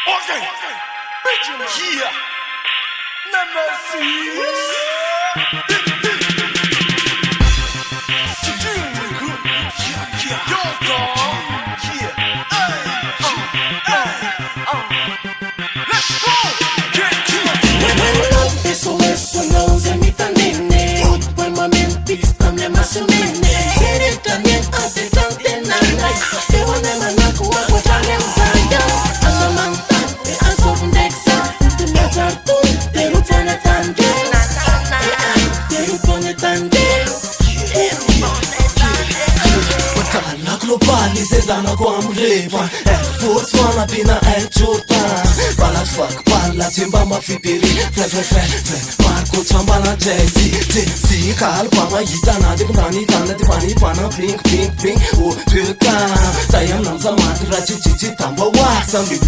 Okay. Yeah. Nemesis. Eso no se imita nene. Buen momento, problema su nene. Quiere también hacer tante nanay. Te voy a mandar con agua chale mzaya. Asamanta, te aso fundexa. Te me chartu, te rupone tande. Te rupone tande. Watala globaliserana kwa mrepa Force wana bina Jordan Balat fuck bala timba mafipiri Fre Marco chambala Jay-Z Kal pama yitana Dipani tana dipani pana Pink Oh tuka Sayang namsa matra chichi tamba wax Sambi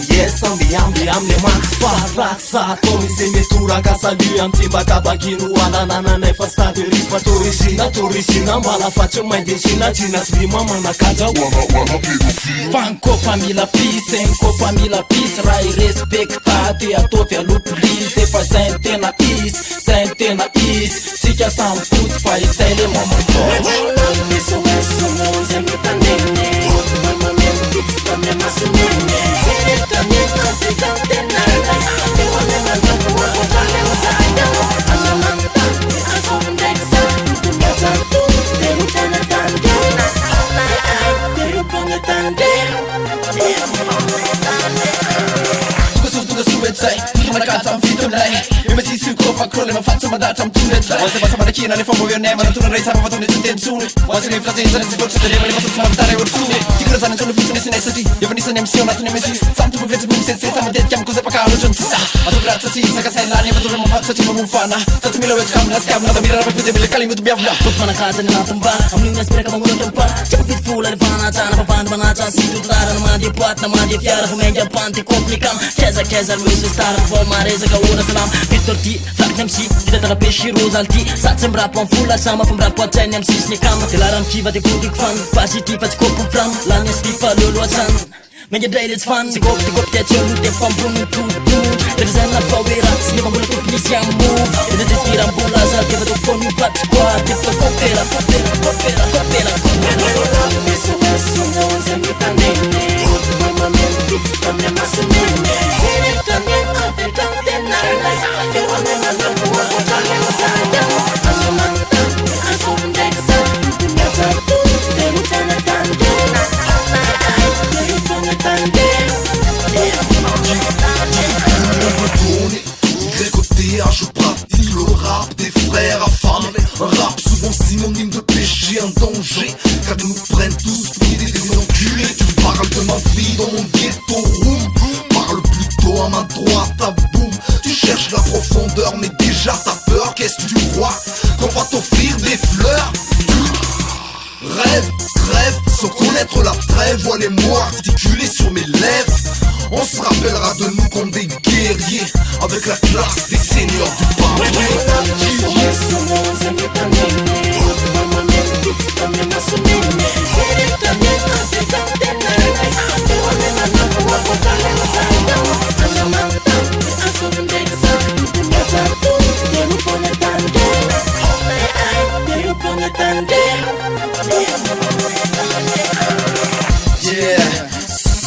yes Ambi max Faraksa Tomi seme turaka salu am timba kabakinu Wala nana nefasta de rispa Torishina Mala faccio mai decina Cina slima mana kaja Wana pedofil Fanko famila peace, enko famila peace Rai respectado e a tovia luplize Faz centena is Sikia samput faz ele momento Eso no se imita nene. Buen momento, problema su nene. Quiere también hacer tante nanay. Te voy a mandar con agua chale mzaya. Asamanta, te aso fundexa. Te me chartu, te rupone tande. Te rupone tande. Tuga su website Tuga ragazza un fito lei Io metti su cofa crolle ma faccio ma data un tunnel Wase basa ma da china ne fomo ne ma tu non rei sama fatone tutte insune Wase ne frate in si forse delle ne posso smattare ortune Ti cosa ne sono fisse ne sinesati Io venisse ne missione tu ne messi Santo per vedere mi senza ma det chiam cosa pa calo non si sa Ma tu grazia si sa che sei là ne ma dovremmo farci tipo un fana Tanto mi lo webcam la scam da mirare per vedere le calime tu biavla Tot mana casa ne natumba Amling na spera ka mamulo tumpa Chapa fit full al vana chana papanda bana chana Si tutara na madi puat na madi fiara Kumengja panti komplikam Keza Luis Star Vol mareza ka una salam Victor T Frak MC Kita tala peshi Rosalti Sat sem rap on fulla sama Fum rap wat sen MC snikam Dilarm kiva te fudik fan Positiv at skop om fram Lanya stifa lulu atsan Men je dreid het van Ze kop det je loot det van bloemen toe Er zijn la powerat Je van bullet op nis yang move Dit is hier aan bola Zal je wat op voor nu wat squad Dit is kopera Eso no se imita nene. Buen momento, problema su nene. Quiere también hacer tante nanay. Te voy a mandar con agua chale mzaya. Asamanta, te aso fundexa. Te me chartu, te rupone tande. Te rupone tande. Grécoté, je pratique le rap des frères affamés. Un rap souvent synonyme de péché, un danger. Car ils nous prennent tous pour des enculés. Tu parles de ma vie dans mon ghetto room. Parle plutôt à ma droite, à boum. Tu cherches la profondeur, mais déjà t'as peur. Qu'est-ce que tu crois qu'on va t'offrir des fleurs? Rêve, crève, sans connaître la trêve. Vois les mots articulés sur mes lèvres. On se rappellera de nous comme des guerriers, avec la classe des seigneurs du pavé. Eso no se imita nene. Buen momento, problema su nene. Quiere también hacer tante nanay. Te voy a mandar con agua chale mzaya. Asamanta, te aso fundexa. Te me chartu, te rupone tande. Te rupone tande. Yeah,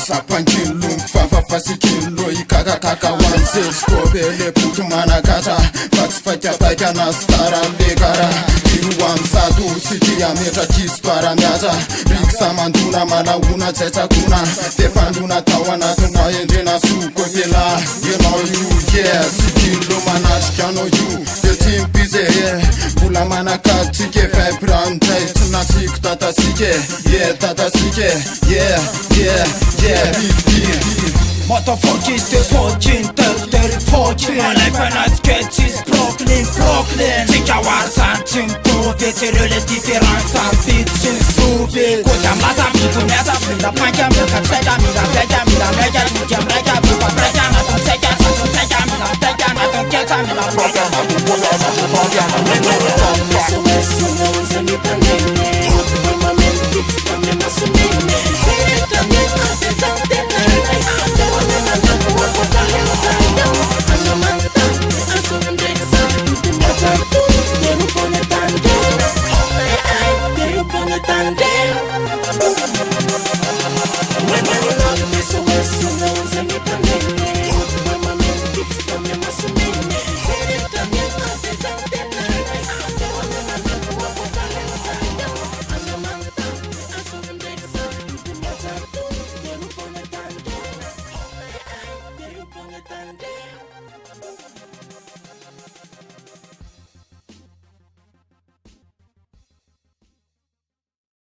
sapankilo, fafafasikilo, ikakakaka wanze skobele putu manakata, fatsifakapaka na stara legara, iruwamsadu sikia meta kispara myata, riksamanduna malauna tetakuna, defanduna tawana tunaende na sukopela, you know you, yeah, sikilo manashkano you, the team busy, yeah, pula manakatike, vibrante, tunasik tatasike, yeah, tatasike, yeah, Motherfuckers, the fucking 30 My life and I sketch is Brooklyn Tika war santim prove Tirele difference and bitchin suve Kujam lasa mitu neza Frinda panka milka Tseja mila Beja mila Meja Mujam reja Buka preja Natum seja Satum seja Mila Teja Natum keta Mila Proja Natum boya Natum proja Eso no se imita nene. Buen momento, problema su nene. Quiere también hacer tante nanay. Te voy a mandar tandem